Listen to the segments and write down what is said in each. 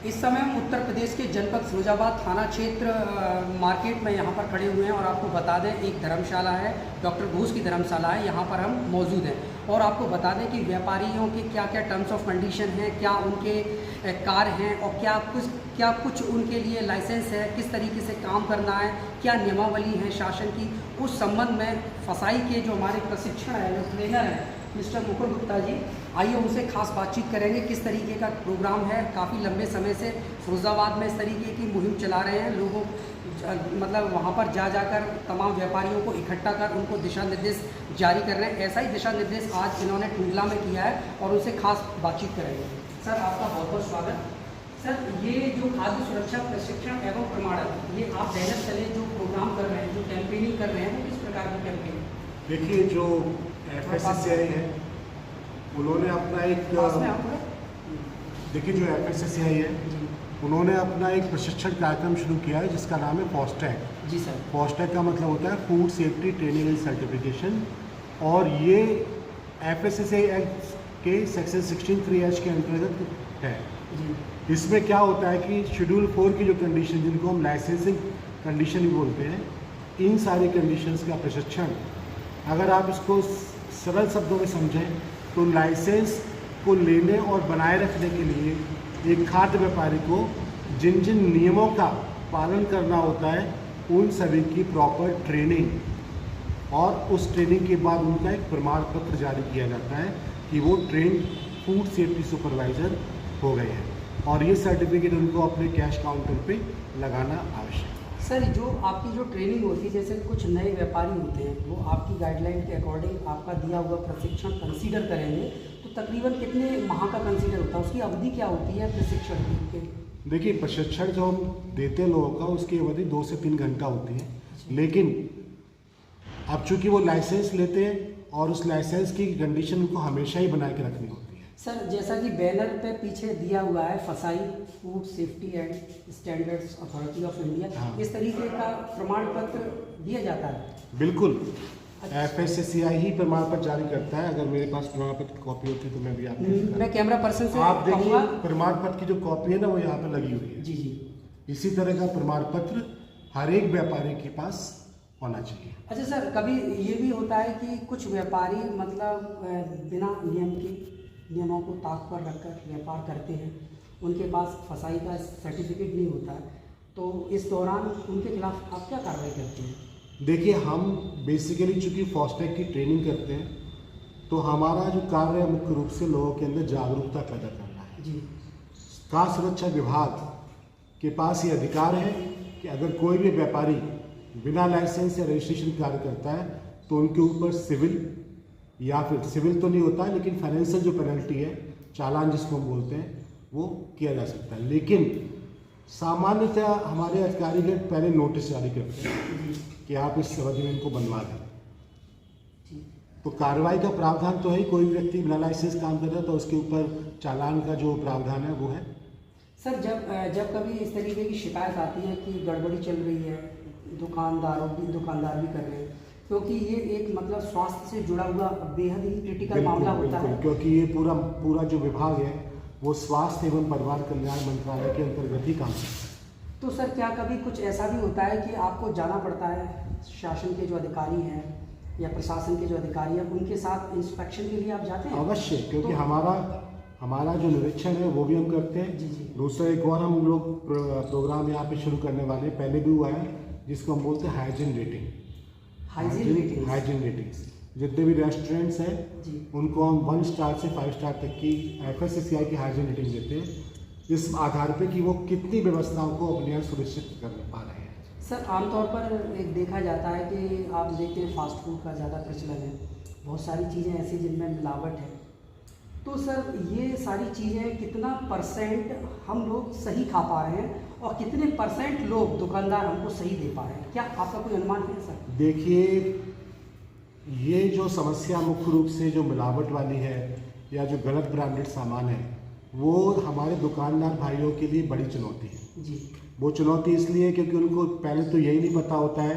इस समय हम उत्तर प्रदेश के जनपद फिरोजाबाद थाना क्षेत्र मार्केट में यहाँ पर खड़े हुए हैं और आपको बता दें एक धर्मशाला है, डॉक्टर घोष की धर्मशाला है, यहाँ पर हम मौजूद हैं और आपको बता दें कि व्यापारियों के क्या क्या टर्म्स ऑफ कंडीशन हैं, क्या उनके कार्य हैं और क्या कुछ उनके लिए लाइसेंस है, किस तरीके से काम करना है, क्या नियमावली है शासन की, उस संबंध में फसाई के जो हमारे प्रशिक्षण है, जो ट्रेनर हैं मिस्टर मुकुल गुप्ता जी, आइए उनसे खास बातचीत करेंगे। किस तरीके का प्रोग्राम है, काफ़ी लंबे समय से फिरोजाबाद में इस तरीके की मुहिम चला रहे हैं, लोगों मतलब वहाँ पर जाकर तमाम व्यापारियों को इकट्ठा कर उनको दिशा निर्देश जारी कर रहे हैं। ऐसा ही दिशा निर्देश आज इन्होंने टुंडला में किया है और उनसे खास बातचीत करेंगे। सर आपका बहुत बहुत स्वागत। सर ये जो खाद्य सुरक्षा प्रशिक्षण एवं प्रमाणन, ये आप दैनिक चले जो प्रोग्राम कर रहे हैं, जो कैंपेनिंग कर रहे हैं, वो किस प्रकार की कैंपेनिंग? देखिए, जो FSSAI है उन्होंने अपना एक देखिए जो FSSAI है उन्होंने अपना एक प्रशिक्षण कार्यक्रम शुरू किया है जिसका नाम है फास्टैग। जी सर। फास्टैग का मतलब होता है food safety training and certification, और ये FSSAI एक्ट के सेक्शन 16(3)H के अंतर्गत है। जी। इसमें क्या होता है कि शेड्यूल 4 की जो कंडीशन, जिनको हम लाइसेंसिंग कंडीशन भी बोलते हैं, इन सारी कंडीशंस का प्रशिक्षण, अगर आप इसको सरल शब्दों में समझें तो लाइसेंस को लेने और बनाए रखने के लिए एक खाद्य व्यापारी को जिन जिन नियमों का पालन करना होता है उन सभी की प्रॉपर ट्रेनिंग, और उस ट्रेनिंग के बाद उनका एक प्रमाण पत्र जारी किया जाता है कि वो ट्रेन फूड सेफ्टी सुपरवाइज़र हो गए हैं, और ये सर्टिफिकेट उनको अपने कैश काउंटर पे लगाना आवश्यक है। सर जो आपकी जो ट्रेनिंग होती है, जैसे कुछ नए व्यापारी होते हैं, वो आपकी गाइडलाइन के अकॉर्डिंग आपका दिया हुआ प्रशिक्षण कंसीडर करेंगे तो तकरीबन कितने माह का कंसीडर होता है, उसकी अवधि क्या होती है प्रशिक्षण की? देखिए, प्रशिक्षण जो हम देते हैं लोगों का, उसकी अवधि 2 से 3 घंटा होती है, लेकिन अब चूंकि वो लाइसेंस लेते हैं और उस लाइसेंस की कंडीशन उनको हमेशा ही बना के रखनी होती है। सर जैसा कि बैनर पे पीछे दिया हुआ है फसाई food safety and standards authority of India, हाँ। इस तरीके का प्रमाण पत्र दिया जाता है? बिल्कुल। अच्छा। FSSAI ही प्रमाण पत्र जारी करता है। अगर मेरे पास प्रमाण पत्र की कॉपी होती तो मैं भी आपको मैं कैमरा पर्सन से आप देखिए, कहूँगा। प्रमाण पत्र की जो कॉपी है ना, वो यहाँ पे लगी हुई है। जी जी। इसी तरह का प्रमाण पत्र हर एक व्यापारी के पास होना चाहिए। अच्छा सर, कभी ये भी होता है कि कुछ व्यापारी मतलब बिना नियमों को ताक पर रखकर व्यापार करते हैं, उनके पास फसाई का सर्टिफिकेट नहीं होता, तो इस दौरान उनके खिलाफ आप क्या कार्रवाई करते हैं? देखिए, हम बेसिकली चूँकि फास्टैग की ट्रेनिंग करते हैं तो हमारा जो कार्य है मुख्य रूप से लोगों के अंदर जागरूकता पैदा करना है। जी। खाद्य सुरक्षा विभाग के पास ये अधिकार है कि अगर कोई भी व्यापारी बिना लाइसेंस या रजिस्ट्रेशन कार्य करता है तो उनके ऊपर सिविल, या फिर सिविल तो नहीं होता है लेकिन फाइनेंशियल जो पेनल्टी है, चालान जिसको हम बोलते हैं, वो किया जा सकता है। लेकिन सामान्यतः हमारे अधिकारी पहले नोटिस जारी करते हैं कि आप इस अवधि में इनको बनवा दें, तो कार्रवाई का प्रावधान तो है। कोई व्यक्ति बिना लाइसेंस काम कर रहा है तो उसके ऊपर चालान का जो प्रावधान है वो है। सर जब कभी इस तरीके की शिकायत आती है कि गड़बड़ी चल रही है, दुकानदार भी कर रहे हैं, क्योंकि ये एक मतलब स्वास्थ्य से जुड़ा हुआ बेहद ही क्रिटिकल मामला होता है, क्योंकि ये पूरा जो विभाग है वो स्वास्थ्य एवं परिवार कल्याण मंत्रालय के अंतर्गत ही काम करता है। तो सर क्या कभी कुछ ऐसा भी होता है कि आपको जाना पड़ता है, शासन के जो अधिकारी हैं या प्रशासन के जो अधिकारी हैं उनके साथ इंस्पेक्शन के लिए आप जाते हैं? अवश्य, क्योंकि तो हमारा जो निरीक्षण है वो भी हम करते हैं। जी जी। दूसरा एक और हम लोग प्रोग्राम यहाँ पे शुरू करने वाले हैं, पहले भी हुआ है, जिसको हम बोलते हैं हाइजीन रेटिंग। हाइजीन रेटिंग्स जितने भी रेस्टोरेंट्स हैं उनको हम 1 स्टार से 5 स्टार तक की FSSAI की हाइजीन रेटिंग देते हैं, इस आधार पे कि वो कितनी व्यवस्थाओं को अपने यहाँ सुनिश्चित कर पा रहे हैं। सर आमतौर पर एक देखा जाता है कि आप देखते हैं फास्ट फूड का ज़्यादा प्रचलन है, बहुत सारी चीज़ें ऐसी जिनमें मिलावट है, तो सर ये सारी चीज़ें कितना % हम लोग सही खा पा रहे हैं और कितने % लोग दुकानदार हमको सही दे पा रहे हैं, क्या आपका कोई अनुमान है सर? देखिए, ये जो समस्या मुख्य रूप से जो मिलावट वाली है या जो गलत ब्रांडेड सामान है, वो हमारे दुकानदार भाइयों के लिए बड़ी चुनौती है। जी। वो चुनौती इसलिए क्योंकि उनको पहले तो यही नहीं पता होता है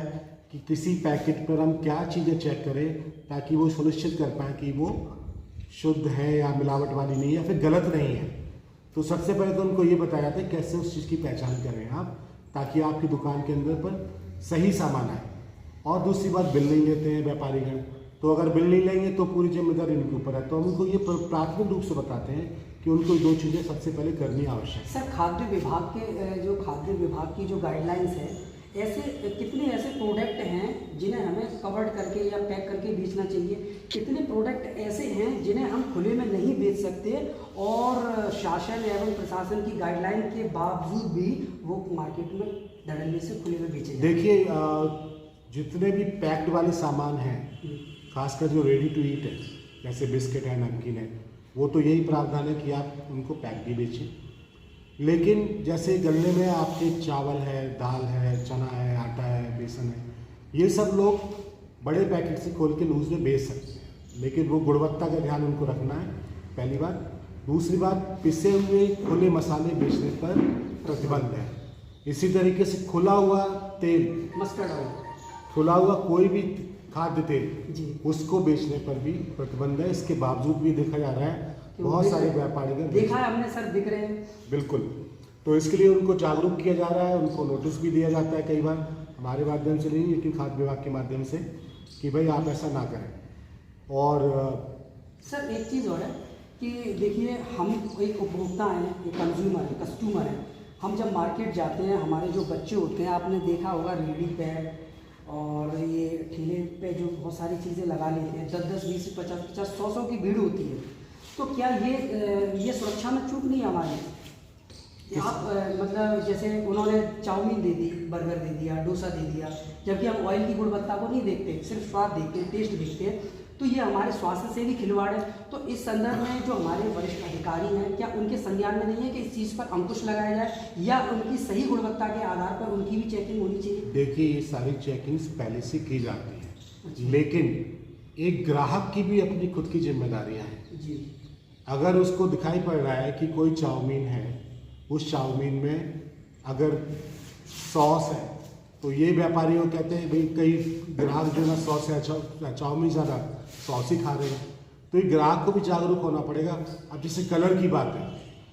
कि किसी पैकेट पर हम क्या चीज़ें चेक करें ताकि वो सुनिश्चित कर पाएँ कि वो शुद्ध है या मिलावट वाली नहीं है या फिर गलत नहीं है। तो सबसे पहले तो उनको ये बताया जाता है कैसे उस चीज़ की पहचान करें आप, ताकि आपकी दुकान के अंदर पर सही सामान आए। और दूसरी बात, बिल नहीं लेते हैं व्यापारीगण, तो अगर बिल नहीं लेंगे तो पूरी जिम्मेदारी उनके ऊपर है। तो हम उनको ये प्राथमिक रूप से बताते हैं कि उनको 2 चीज़ें सबसे पहले करनी आवश्यक है। सर, खाद्य विभाग के जो खाद्य विभाग की जो गाइडलाइंस है, ऐसे कितने ऐसे प्रोडक्ट हैं जिन्हें हमें कवर्ड करके या पैक करके बेचना चाहिए? कितने प्रोडक्ट ऐसे हैं जिन्हें हम खुले में नहीं बेच सकते और शासन एवं प्रशासन की गाइडलाइन के बावजूद भी वो मार्केट में धड़ल्ले से खुले में बेचे जाते हैं? देखिए, जितने भी पैक्ड वाले सामान हैं, खासकर जो रेडी टू ईट है, जैसे बिस्किट है, नमकीन है, वो तो यही प्रावधान है कि आप उनको पैक भी बेचें। लेकिन जैसे गले में आपके चावल है, दाल है, चना है, आटा है, बेसन है, ये सब लोग बड़े पैकेट से खोल के लूज में बेच सकते हैं, लेकिन वो गुणवत्ता का ध्यान उनको रखना है, पहली बात। दूसरी बात, पिसे हुए खुले मसाले बेचने पर प्रतिबंध है। इसी तरीके से खुला हुआ तेल, मस्टर्ड ऑयल, खुला हुआ कोई भी खाद्य तेल जी, उसको बेचने पर भी प्रतिबंध है। इसके बावजूद भी देखा जा रहा है बहुत सारे व्यापारीगण देखा है हमने सर, दिख रहे हैं। बिल्कुल, तो इसके लिए उनको जागरूक किया जा रहा है, उनको नोटिस भी दिया जाता है कई बार, हमारे माध्यम से नहीं लेकिन खाद्य विभाग के माध्यम से, कि भाई आप ऐसा ना करें। और सर एक चीज़ और है कि देखिए, हम एक उपभोक्ता हैं, एक कंज्यूमर है, कस्टमर है। हम जब मार्केट जाते हैं, हमारे जो बच्चे होते हैं, आपने देखा होगा रेडी पैड और ये ठेले पे जो बहुत सारी चीज़ें लगा लेते हैं, 10-10, 20, 50-50, 100 की भीड़ होती है। तो क्या ये सुरक्षा में चूक नहीं है हमारी? आप मतलब जैसे उन्होंने चाउमीन दे दी, बर्गर दे दिया, डोसा दे दिया, जबकि हम ऑयल की गुणवत्ता को नहीं देखते, सिर्फ स्वाद देखते हैं, टेस्ट देखते हैं। तो ये हमारे स्वास्थ्य से भी खिलवाड़ है। तो इस संदर्भ में जो हमारे वरिष्ठ अधिकारी हैं, क्या उनके संज्ञान में नहीं है कि इस चीज़ पर अंकुश लगाया जाए या उनकी सही गुणवत्ता के आधार पर उनकी भी चेकिंग होनी चाहिए? देखिए, ये सारी चेकिंग्स पहले से की जाती हैं, लेकिन एक ग्राहक की भी अपनी खुद की जिम्मेदारियां हैं जी। अगर उसको दिखाई पड़ रहा है कि कोई चाउमीन है, उस चाउमीन में अगर सॉस है, तो ये व्यापारी को कहते हैं भाई, कई ग्राहक जो ना सॉस है, चाउमीन ज़्यादा सॉस ही खा रहे हैं, तो ये ग्राहक को भी जागरूक होना पड़ेगा। अब जैसे कलर की बात है,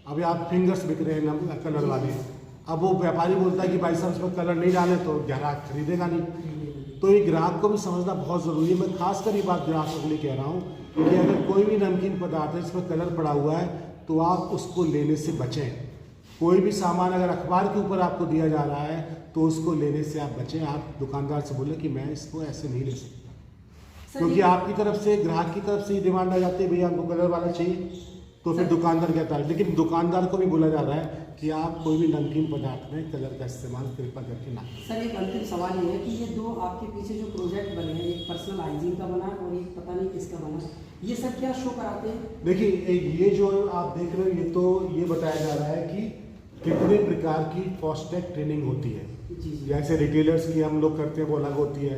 अभी आप फिंगर्स बिक रहे हैं कलर वाले, अब वो व्यापारी बोलता है कि भाई साहब इसमें कलर नहीं डाले तो ग्राहक खरीदेगा नहीं। तो ये ग्राहक को भी समझना बहुत ज़रूरी है। मैं खासकर ये बात ग्राहकों के लिए कह रहा हूँ कि अगर कोई भी नमकीन पदार्थ है इसमें कलर पड़ा हुआ है तो आप उसको लेने से बचें। कोई भी सामान अगर अखबार के ऊपर आपको दिया जा रहा है तो उसको लेने से आप बचें। आप दुकानदार से बोलें कि मैं इसको ऐसे नहीं ले सकता, क्योंकि आपकी तरफ से, ग्राहक की तरफ से ये डिमांड आ जाती है भैया हमको कलर वाला चाहिए, तो फिर दुकानदार कहता है। लेकिन दुकानदार को भी बोला जा रहा है कि आप कोई भी नमकीन पदार्थ में कलर का इस्तेमाल कृपया करके ना करें। सर एक अंतिम सवाल ये है कि ये दो आपके पीछे जो प्रोजेक्ट बने हैं, एक पर्सनल हाइजीन का बना है और एक पता नहीं किसका बना है, ये सब क्या शो कराते हैं? देखिए, ये जो आप देख रहे हो, ये तो ये बताया जा रहा है कि कितने प्रकार की फास्टैग ट्रेनिंग होती है। जी। जैसे रिटेलर्स की हम लोग करते हैं वो अलग होती है,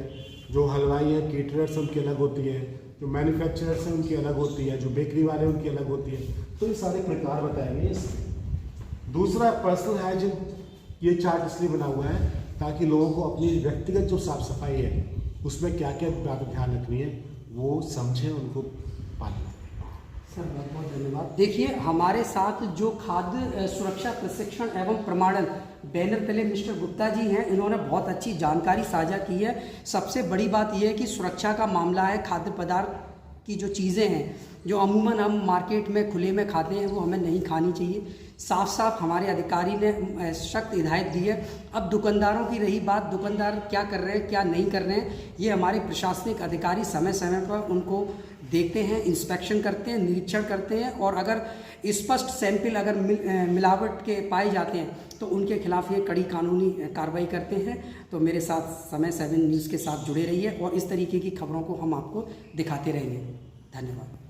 जो हलवाई हैं, केटरर्स उनकी अलग होती है, जो मैन्युफैक्चरर्स हैं उनकी अलग होती है, जो बेकरी वाले उनकी अलग होती है। तो ये सारे प्रकार बताएंगे इसमें। दूसरा, पर्सनल हाइजीन, ये चार्ट इसलिए बना हुआ है ताकि लोगों को अपनी व्यक्तिगत जो साफ सफाई है उसमें क्या क्या बात ध्यान रखनी है वो समझें, उनको पालन करें। सर बहुत बहुत धन्यवाद। देखिए, हमारे साथ जो खाद्य सुरक्षा प्रशिक्षण एवं प्रमाणन बैनर तले मिस्टर गुप्ता जी हैं, इन्होंने बहुत अच्छी जानकारी साझा की है। सबसे बड़ी बात यह है कि सुरक्षा का मामला है, खाद्य पदार्थ की जो चीज़ें हैं जो अमूमन हम मार्केट में खुले में खाते हैं वो हमें नहीं खानी चाहिए। साफ साफ हमारे अधिकारी ने सख्त हिदायत दी है। अब दुकानदारों की रही बात, दुकानदार क्या कर रहे हैं क्या नहीं कर रहे हैं, ये हमारे प्रशासनिक अधिकारी समय समय पर उनको देखते हैं, इंस्पेक्शन करते हैं, निरीक्षण करते हैं और अगर स्पष्ट सैंपल अगर मिलावट के पाए जाते हैं तो उनके खिलाफ ये कड़ी कानूनी कार्रवाई करते हैं। तो मेरे साथ समय 7 न्यूज़ के साथ जुड़े रहिए और इस तरीके की खबरों को हम आपको दिखाते रहेंगे। धन्यवाद।